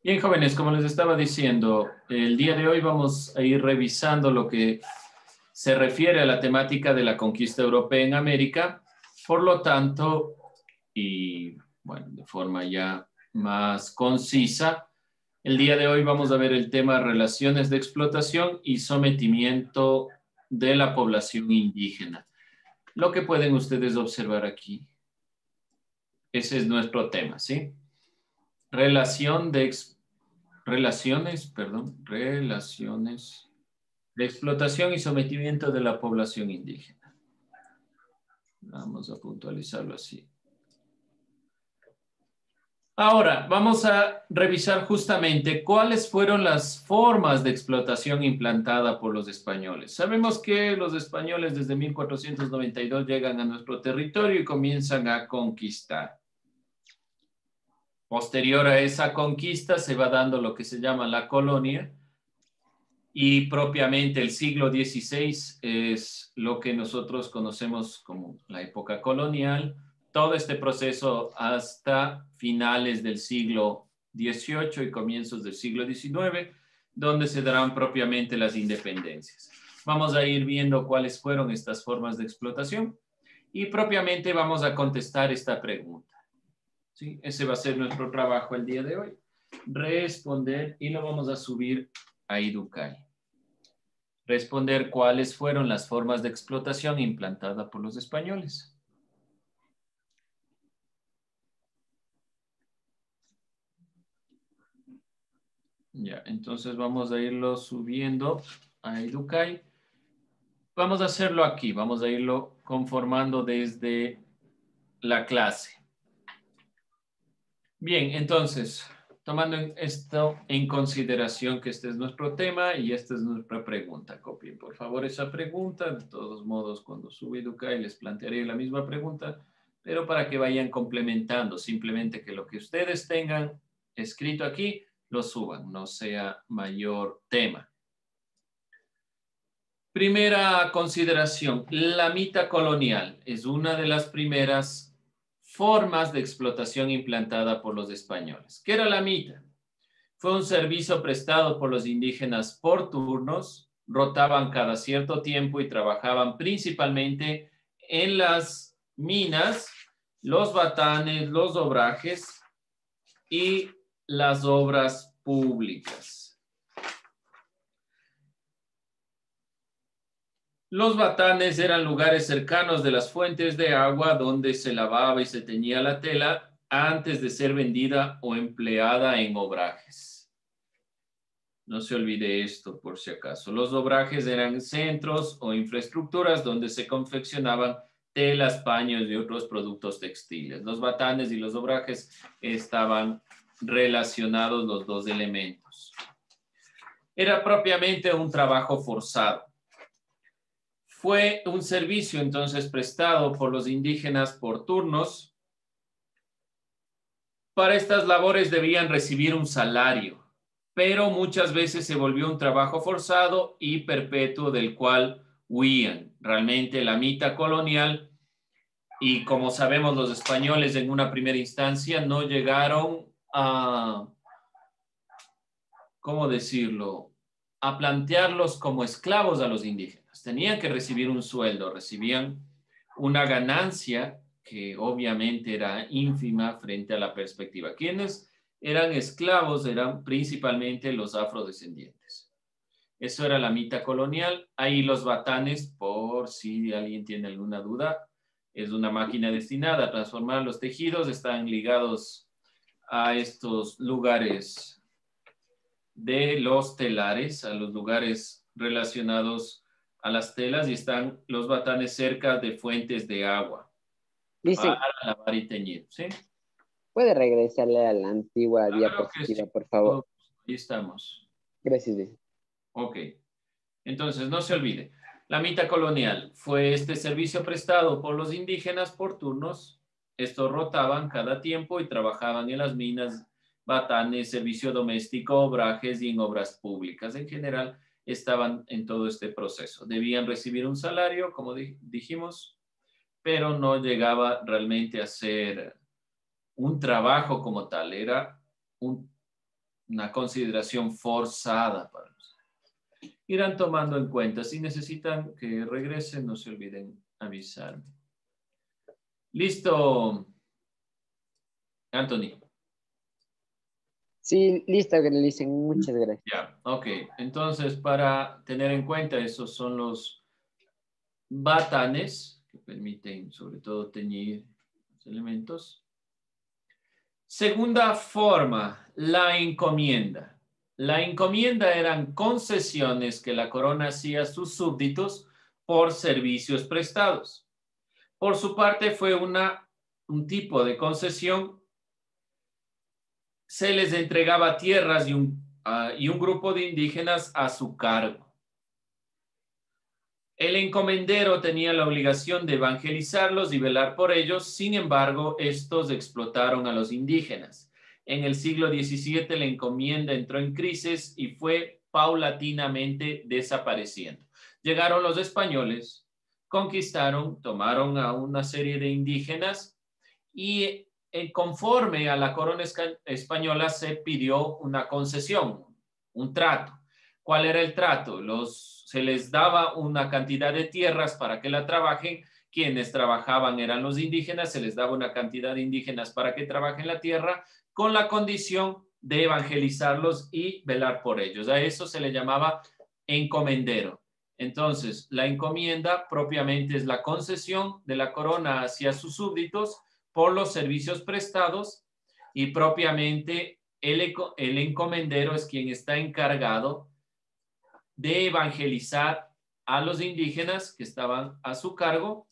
Bien, jóvenes, como les estaba diciendo, el día de hoy vamos a ir revisando lo que se refiere a la temática de la conquista europea en América. Por lo tanto, y bueno, de forma ya más concisa, el día de hoy vamos a ver el tema relaciones de explotación y sometimiento de la población indígena. Lo que pueden ustedes observar aquí, ese es nuestro tema, ¿sí? Relaciones de explotación y sometimiento de la población indígena. Vamos a puntualizarlo así. Ahora, vamos a revisar justamente cuáles fueron las formas de explotación implantada por los españoles. Sabemos que los españoles desde 1492 llegan a nuestro territorio y comienzan a conquistar. Posterior a esa conquista se va dando lo que se llama la colonia, y propiamente el siglo XVI es lo que nosotros conocemos como la época colonial. Todo este proceso hasta finales del siglo XVIII y comienzos del siglo XIX, donde se darán propiamente las independencias. Vamos a ir viendo cuáles fueron estas formas de explotación y propiamente vamos a contestar esta pregunta. ¿Sí? Ese va a ser nuestro trabajo el día de hoy. Responder, y lo vamos a subir a Educay. Responder cuáles fueron las formas de explotación implantada por los españoles. Ya, entonces vamos a irlo subiendo a Educay. Vamos a hacerlo aquí, vamos a irlo conformando desde la clase. Bien, entonces, tomando esto en consideración que este es nuestro tema y esta es nuestra pregunta. Copien, por favor, esa pregunta. De todos modos, cuando sube Educay les plantearé la misma pregunta, pero para que vayan complementando, simplemente que lo que ustedes tengan escrito aquí, lo suban, no sea mayor tema. Primera consideración, la mita colonial es una de las primeras formas de explotación implantada por los españoles. ¿Qué era la mita? Fue un servicio prestado por los indígenas por turnos, rotaban cada cierto tiempo y trabajaban principalmente en las minas, los batanes, los obrajes y las obras públicas. Los batanes eran lugares cercanos de las fuentes de agua donde se lavaba y se teñía la tela antes de ser vendida o empleada en obrajes. No se olvide esto por si acaso. Los obrajes eran centros o infraestructuras donde se confeccionaban telas, paños y otros productos textiles. Los batanes y los obrajes estaban relacionados los dos elementos. Era propiamente un trabajo forzado. Fue un servicio entonces prestado por los indígenas por turnos. Para estas labores debían recibir un salario, pero muchas veces se volvió un trabajo forzado y perpetuo del cual huían. Realmente la mita colonial, y como sabemos los españoles en una primera instancia no llegaron a, ¿cómo decirlo?, a plantearlos como esclavos a los indígenas. Tenían que recibir un sueldo, recibían una ganancia que obviamente era ínfima frente a la perspectiva. ¿Quiénes eran esclavos? Eran principalmente los afrodescendientes. Eso era la mita colonial. Ahí los batanes, por si alguien tiene alguna duda, es una máquina destinada a transformar los tejidos. Están ligados a estos lugares de los telares, a los lugares relacionados a las telas, y están los batanes cerca de fuentes de agua Dice, para lavar y teñir, ¿sí? ¿puede regresarle a la antigua Claro que diapositiva, sí. por favor? Ahí estamos. Gracias, dice. Ok. Entonces, no se olvide. La mita colonial fue este servicio prestado por los indígenas por turnos. Estos rotaban cada tiempo y trabajaban en las minas, batanes, servicio doméstico, obrajes y en obras públicas. En general, estaban en todo este proceso. Debían recibir un salario, como dijimos, pero no llegaba realmente a ser un trabajo como tal. Era una consideración forzada para los. Irán tomando en cuenta. Si necesitan que regresen, no se olviden avisarme. ¿Listo, Anthony? Sí, listo, Gleason. Muchas gracias. Ya, ok. Entonces, para tener en cuenta, esos son los batanes que permiten, sobre todo, teñir los elementos. Segunda forma, la encomienda. La encomienda eran concesiones que la corona hacía a sus súbditos por servicios prestados. Por su parte, fue un tipo de concesión. Se les entregaba tierras y un grupo de indígenas a su cargo. El encomendero tenía la obligación de evangelizarlos y velar por ellos. Sin embargo, estos explotaron a los indígenas. En el siglo XVII, la encomienda entró en crisis y fue paulatinamente desapareciendo. Llegaron los españoles, conquistaron, tomaron a una serie de indígenas y conforme a la corona española se pidió una concesión, un trato. ¿Cuál era el trato? Se les daba una cantidad de tierras para que la trabajen. Quienes trabajaban eran los indígenas, se les daba una cantidad de indígenas para que trabajen la tierra con la condición de evangelizarlos y velar por ellos. A eso se le llamaba encomendero. Entonces, la encomienda propiamente es la concesión de la corona hacia sus súbditos por los servicios prestados y propiamente el encomendero es quien está encargado de evangelizar a los indígenas que estaban a su cargo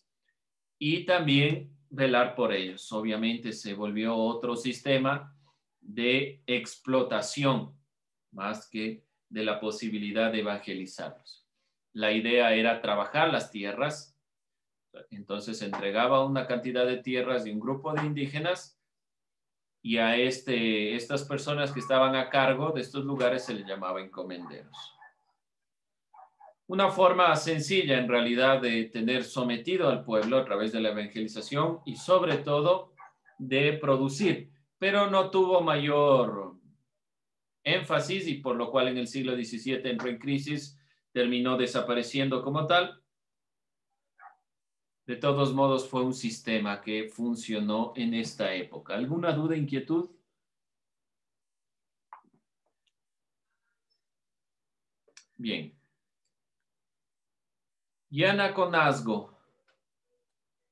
y también velar por ellos. Obviamente se volvió otro sistema de explotación más que de la posibilidad de evangelizarlos. La idea era trabajar las tierras, entonces se entregaba una cantidad de tierras de un grupo de indígenas y a estas personas que estaban a cargo de estos lugares se les llamaba encomenderos. Una forma sencilla en realidad de tener sometido al pueblo a través de la evangelización y sobre todo de producir, pero no tuvo mayor énfasis y por lo cual en el siglo XVII entró en crisis, terminó desapareciendo como tal. De todos modos fue un sistema que funcionó en esta época. ¿Alguna duda, inquietud? Bien. Yanaconazgo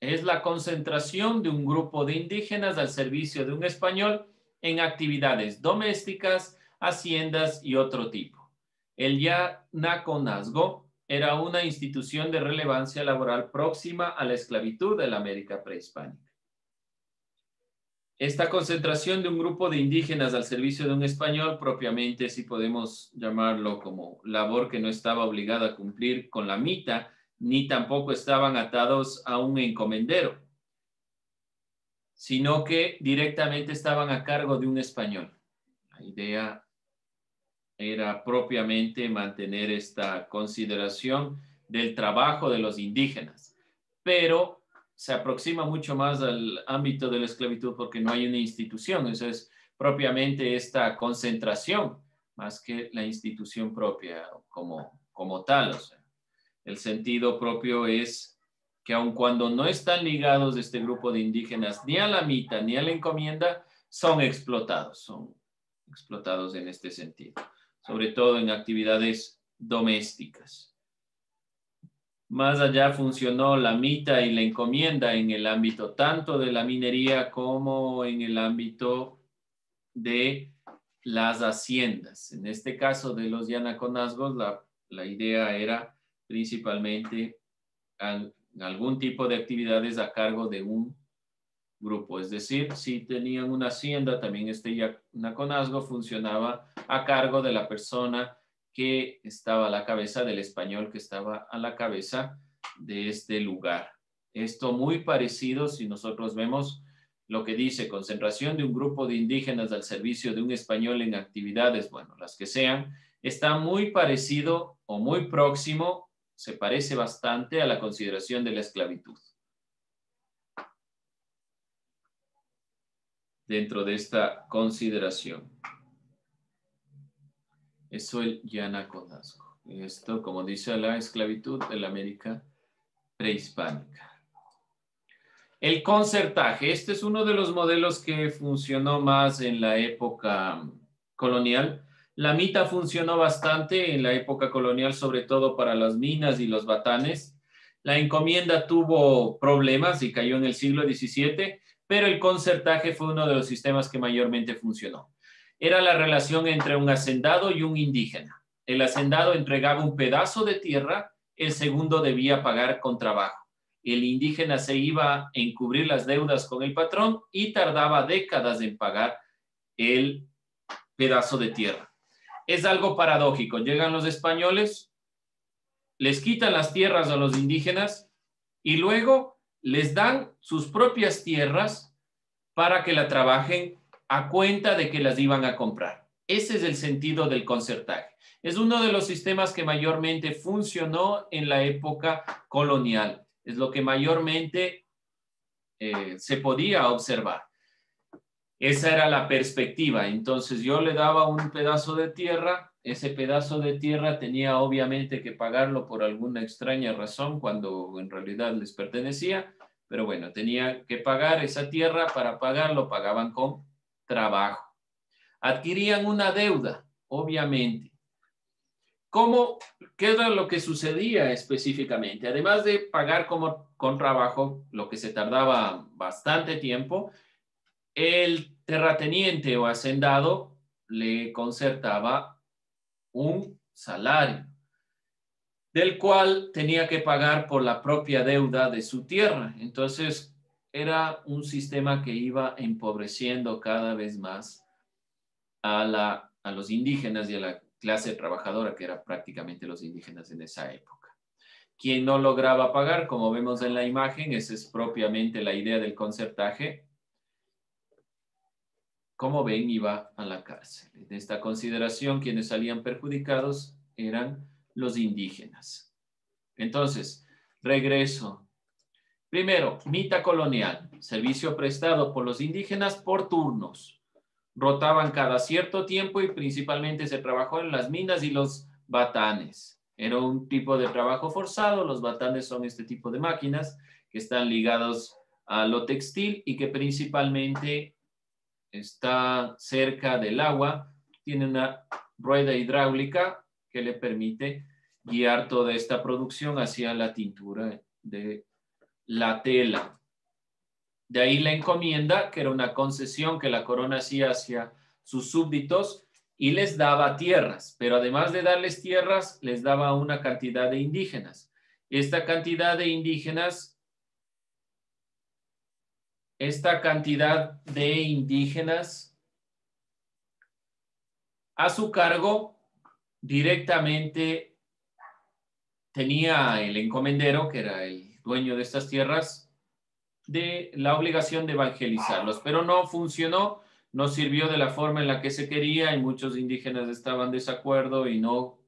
es la concentración de un grupo de indígenas al servicio de un español en actividades domésticas, haciendas y otro tipo. El yanaconazgo era una institución de relevancia laboral próxima a la esclavitud de la América prehispánica. Esta concentración de un grupo de indígenas al servicio de un español, propiamente, si podemos llamarlo como labor que no estaba obligada a cumplir con la mita, ni tampoco estaban atados a un encomendero, sino que directamente estaban a cargo de un español. La idea era propiamente mantener esta consideración del trabajo de los indígenas, pero se aproxima mucho más al ámbito de la esclavitud porque no hay una institución, eso es propiamente esta concentración, más que la institución propia como tal. O sea, el sentido propio es que aun cuando no están ligados este grupo de indígenas ni a la mita ni a la encomienda, son explotados en este sentido, sobre todo en actividades domésticas. Más allá funcionó la mita y la encomienda en el ámbito tanto de la minería como en el ámbito de las haciendas. En este caso de los yanaconazgos, la idea era principalmente algún tipo de actividades a cargo de un grupo. Es decir, si tenían una hacienda, también este yanaconazgo funcionaba a cargo de la persona que estaba a la cabeza, del español que estaba a la cabeza de este lugar. Esto muy parecido si nosotros vemos lo que dice concentración de un grupo de indígenas al servicio de un español en actividades, bueno, las que sean, está muy parecido o muy próximo, se parece bastante a la consideración de la esclavitud. dentro de esta consideración. Eso el yanaconazgo. Esto, como dice, la esclavitud de la América prehispánica. El concertaje. Este es uno de los modelos que funcionó más en la época colonial. La mita funcionó bastante en la época colonial, sobre todo para las minas y los batanes. La encomienda tuvo problemas y cayó en el siglo XVII, pero el concertaje fue uno de los sistemas que mayormente funcionó. Era la relación entre un hacendado y un indígena. El hacendado entregaba un pedazo de tierra, el segundo debía pagar con trabajo. El indígena se iba a encubrir las deudas con el patrón y tardaba décadas en pagar el pedazo de tierra. Es algo paradójico. Llegan los españoles, les quitan las tierras a los indígenas y luego les dan sus propias tierras para que la trabajen a cuenta de que las iban a comprar. Ese es el sentido del concertaje. Es uno de los sistemas que mayormente funcionó en la época colonial. Es lo que mayormente se podía observar. Esa era la perspectiva. Entonces yo le daba un pedazo de tierra. Ese pedazo de tierra tenía obviamente que pagarlo por alguna extraña razón cuando en realidad les pertenecía. Pero bueno, tenía que pagar esa tierra. Para pagarlo pagaban con trabajo. Adquirían una deuda, obviamente. ¿Qué era lo que sucedía específicamente? Además de pagar con trabajo, lo que se tardaba bastante tiempo, el terrateniente o hacendado le concertaba un salario, del cual tenía que pagar por la propia deuda de su tierra. Entonces, era un sistema que iba empobreciendo cada vez más a los indígenas y a la clase trabajadora, que era prácticamente los indígenas en esa época. Quien no lograba pagar, como vemos en la imagen, esa es propiamente la idea del concertaje. Como ven, iba a la cárcel. En esta consideración, quienes salían perjudicados eran los indígenas. Entonces, regreso. Primero, mita colonial, servicio prestado por los indígenas por turnos. Rotaban cada cierto tiempo y principalmente se trabajó en las minas y los batanes. Era un tipo de trabajo forzado. Los batanes son este tipo de máquinas que están ligados a lo textil y que principalmente está cerca del agua. Tiene una rueda hidráulica que le permite guiar toda esta producción hacia la tintura de la tela. De ahí la encomienda, que era una concesión que la corona hacía hacia sus súbditos y les daba tierras, pero además de darles tierras, les daba una cantidad de indígenas. Esta cantidad de indígenas a su cargo directamente tenía el encomendero, que era el dueño de estas tierras, de la obligación de evangelizarlos, pero no funcionó, no sirvió de la forma en la que se quería y muchos indígenas estaban de desacuerdo y no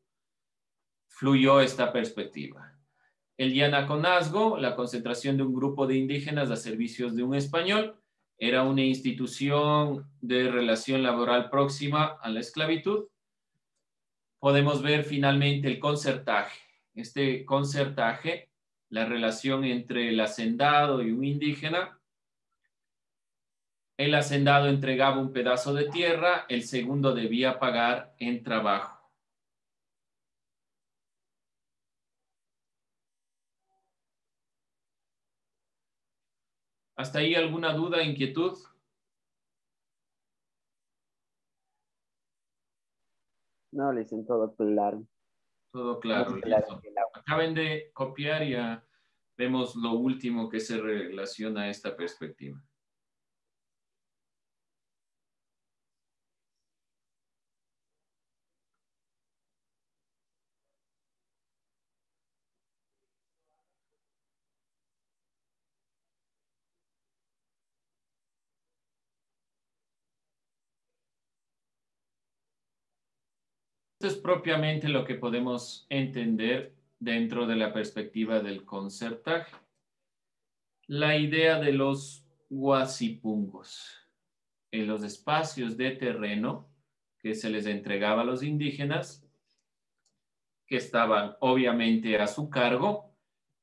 fluyó esta perspectiva. El yanaconazgo, la concentración de un grupo de indígenas a servicios de un español, era una institución de relación laboral próxima a la esclavitud. Podemos ver finalmente el concertaje. Este concertaje, la relación entre el hacendado y un indígena. El hacendado entregaba un pedazo de tierra, el segundo debía pagar en trabajo. ¿Hasta ahí alguna duda, inquietud? No, le dicen todo claro. Todo claro, Muy claro. listo. Acaben de copiar y ya vemos lo último que se relaciona a esta perspectiva. Esto es propiamente lo que podemos entender dentro de la perspectiva del concertaje. La idea de los guasipungos. en los espacios de terreno que se les entregaba a los indígenas, que estaban obviamente a su cargo,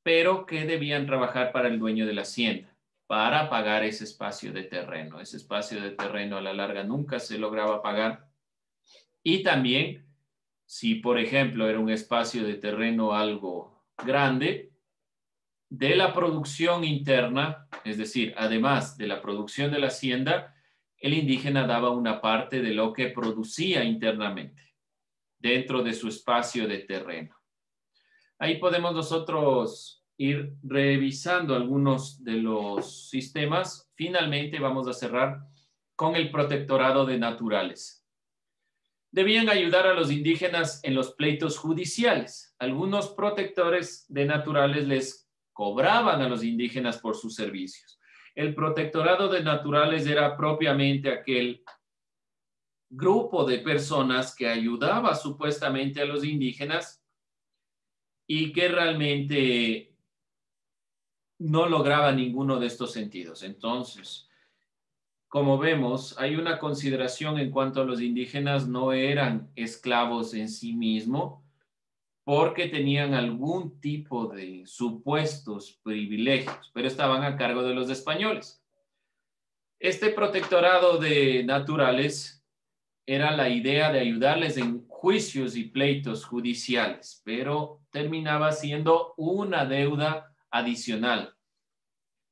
pero que debían trabajar para el dueño de la hacienda, para pagar ese espacio de terreno. Ese espacio de terreno a la larga nunca se lograba pagar. Y también, si por ejemplo era un espacio de terreno algo grande, de la producción interna, es decir, además de la producción de la hacienda, el indígena daba una parte de lo que producía internamente dentro de su espacio de terreno. Ahí podemos nosotros ir revisando algunos de los sistemas. Finalmente vamos a cerrar con el protectorado de naturales. Debían ayudar a los indígenas en los pleitos judiciales. Algunos protectores de naturales les cobraban a los indígenas por sus servicios. El protectorado de naturales era propiamente aquel grupo de personas que ayudaba supuestamente a los indígenas y que realmente no lograba ninguno de estos sentidos. Entonces, como vemos, hay una consideración en cuanto a los indígenas no eran esclavos en sí mismos, porque tenían algún tipo de supuestos privilegios, pero estaban a cargo de los españoles. Este protectorado de naturales era la idea de ayudarles en juicios y pleitos judiciales, pero terminaba siendo una deuda adicional.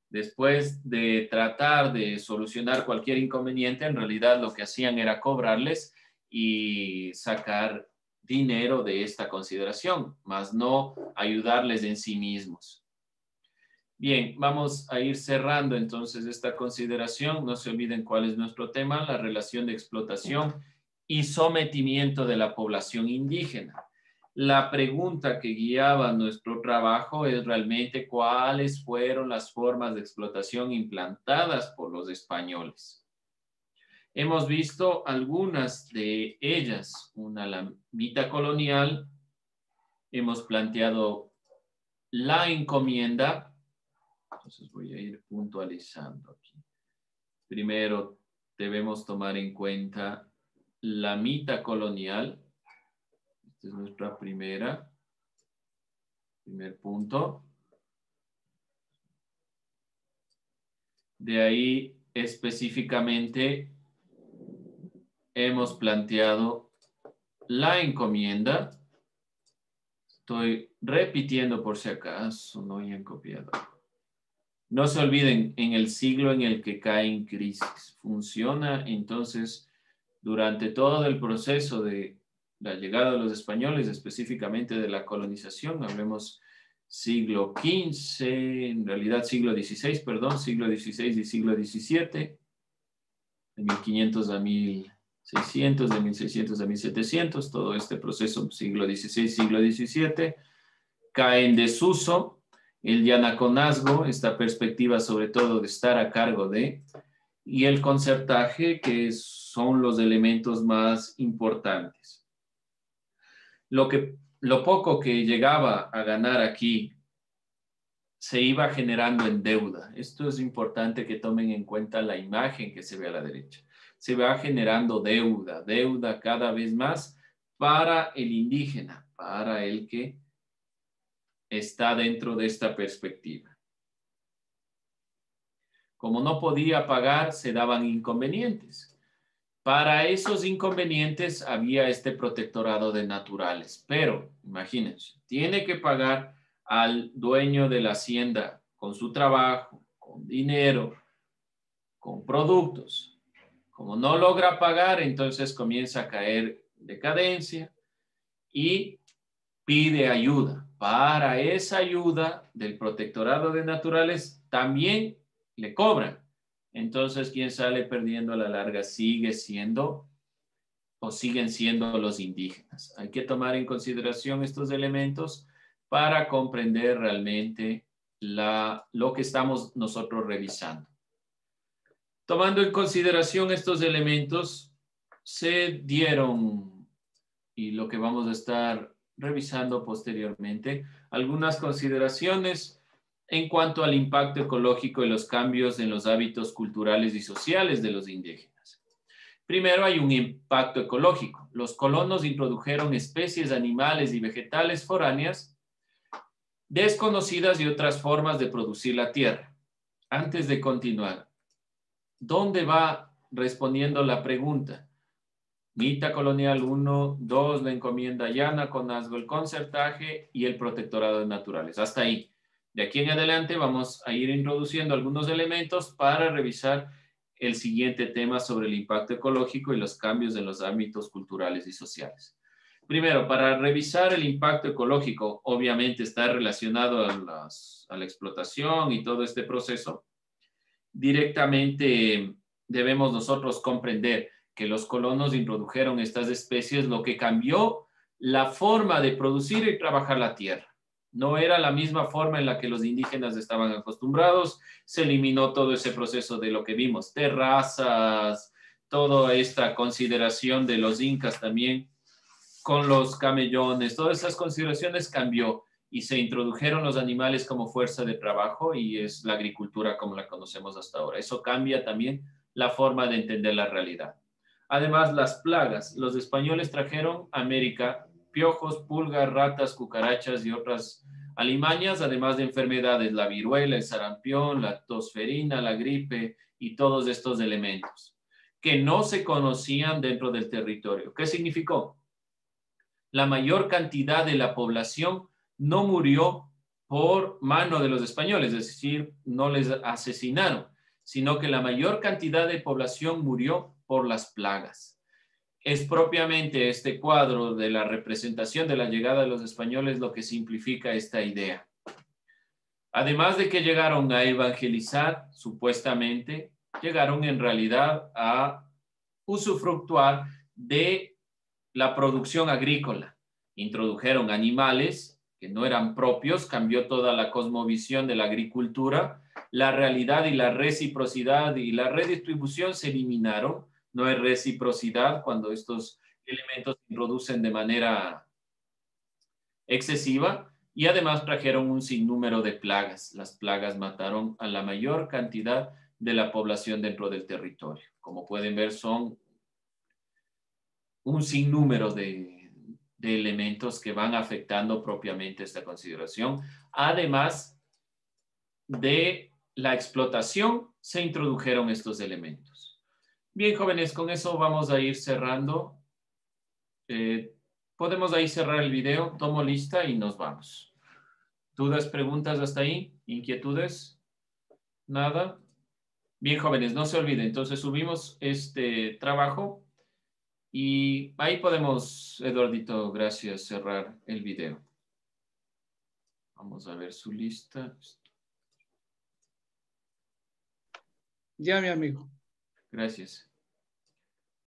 Después de tratar de solucionar cualquier inconveniente, en realidad lo que hacían era cobrarles y sacar dinero de esta consideración, más no ayudarles en sí mismos. Bien, vamos a ir cerrando entonces esta consideración. No se olviden cuál es nuestro tema, la relación de explotación y sometimiento de la población indígena. La pregunta que guiaba nuestro trabajo es realmente cuáles fueron las formas de explotación implantadas por los españoles. Hemos visto algunas de ellas, la mitad colonial, hemos planteado la encomienda. Entonces voy a ir puntualizando aquí. Primero debemos tomar en cuenta la mitad colonial. Esta es nuestra primer punto. De ahí específicamente hemos planteado la encomienda. Estoy repitiendo por si acaso no hayan copiado. No se olviden, en el siglo en el que cae en crisis, funciona entonces durante todo el proceso de la llegada de los españoles, específicamente de la colonización, hablemos siglo XV, en realidad siglo XVI, perdón, siglo XVI y siglo XVII, de 1500 a 1600, de 1600 a 1700, todo este proceso, siglo XVI, siglo XVII, cae en desuso el yanaconazgo, esta perspectiva sobre todo de estar a cargo de, y el concertaje, que son los elementos más importantes. Lo poco que llegaba a ganar aquí se iba generando en deuda. Esto es importante que tomen en cuenta la imagen que se ve a la derecha. Se va generando deuda cada vez más para el indígena, para el que está dentro de esta perspectiva. Como no podía pagar, se daban inconvenientes. Para esos inconvenientes había este protectorado de naturales, pero imagínense, tiene que pagar al dueño de la hacienda con su trabajo, con dinero, con productos. Como no logra pagar, entonces comienza a caer en decadencia y pide ayuda. Para esa ayuda del protectorado de naturales también le cobran. Entonces, quien sale perdiendo a la larga siguen siendo los indígenas. Hay que tomar en consideración estos elementos para comprender realmente lo que estamos nosotros revisando. Tomando en consideración estos elementos, se dieron, y lo que vamos a estar revisando posteriormente, algunas consideraciones en cuanto al impacto ecológico y los cambios en los hábitos culturales y sociales de los indígenas. Primero hay un impacto ecológico. Los colonos introdujeron especies animales y vegetales foráneas desconocidas y otras formas de producir la tierra. Antes de continuar, ¿dónde va respondiendo la pregunta? Mita colonial 1, 2, la encomienda llana, CONASGO, el concertaje y el protectorado de naturales. Hasta ahí. De aquí en adelante vamos a ir introduciendo algunos elementos para revisar el siguiente tema sobre el impacto ecológico y los cambios en los ámbitos culturales y sociales. Primero, para revisar el impacto ecológico, obviamente está relacionado a la explotación y todo este proceso. Directamente debemos nosotros comprender que los colonos introdujeron estas especies, lo que cambió la forma de producir y trabajar la tierra. No era la misma forma en la que los indígenas estaban acostumbrados. Se eliminó todo ese proceso de lo que vimos, terrazas, toda esta consideración de los incas también con los camellones, todas esas consideraciones cambió y se introdujeron los animales como fuerza de trabajo y es la agricultura como la conocemos hasta ahora. Eso cambia también la forma de entender la realidad. Además, las plagas. Los españoles trajeron a América piojos, pulgas, ratas, cucarachas y otras alimañas, además de enfermedades, la viruela, el sarampión, la tosferina, la gripe y todos estos elementos que no se conocían dentro del territorio. ¿Qué significó? La mayor cantidad de la población no murió por mano de los españoles, es decir, no les asesinaron, sino que la mayor cantidad de población murió por las plagas. Es propiamente este cuadro de la representación de la llegada de los españoles lo que simplifica esta idea. Además de que llegaron a evangelizar, supuestamente, llegaron en realidad a usufructuar de la producción agrícola. Introdujeron animales que no eran propios, cambió toda la cosmovisión de la agricultura, la realidad y la reciprocidad y la redistribución se eliminaron. No hay reciprocidad cuando estos elementos se introducen de manera excesiva y además trajeron un sinnúmero de plagas. Las plagas mataron a la mayor cantidad de la población dentro del territorio. Como pueden ver, son un sinnúmero de elementos que van afectando propiamente esta consideración. Además de la explotación, se introdujeron estos elementos. Bien, jóvenes, con eso vamos a ir cerrando. Podemos ahí cerrar el video. Tomo lista y nos vamos. ¿Dudas, preguntas hasta ahí? ¿Inquietudes? ¿Nada? Bien, jóvenes, no se olviden. Entonces subimos este trabajo y ahí podemos, Eduardito, gracias, cerrar el video. Vamos a ver su lista. Ya, mi amigo. Gracias.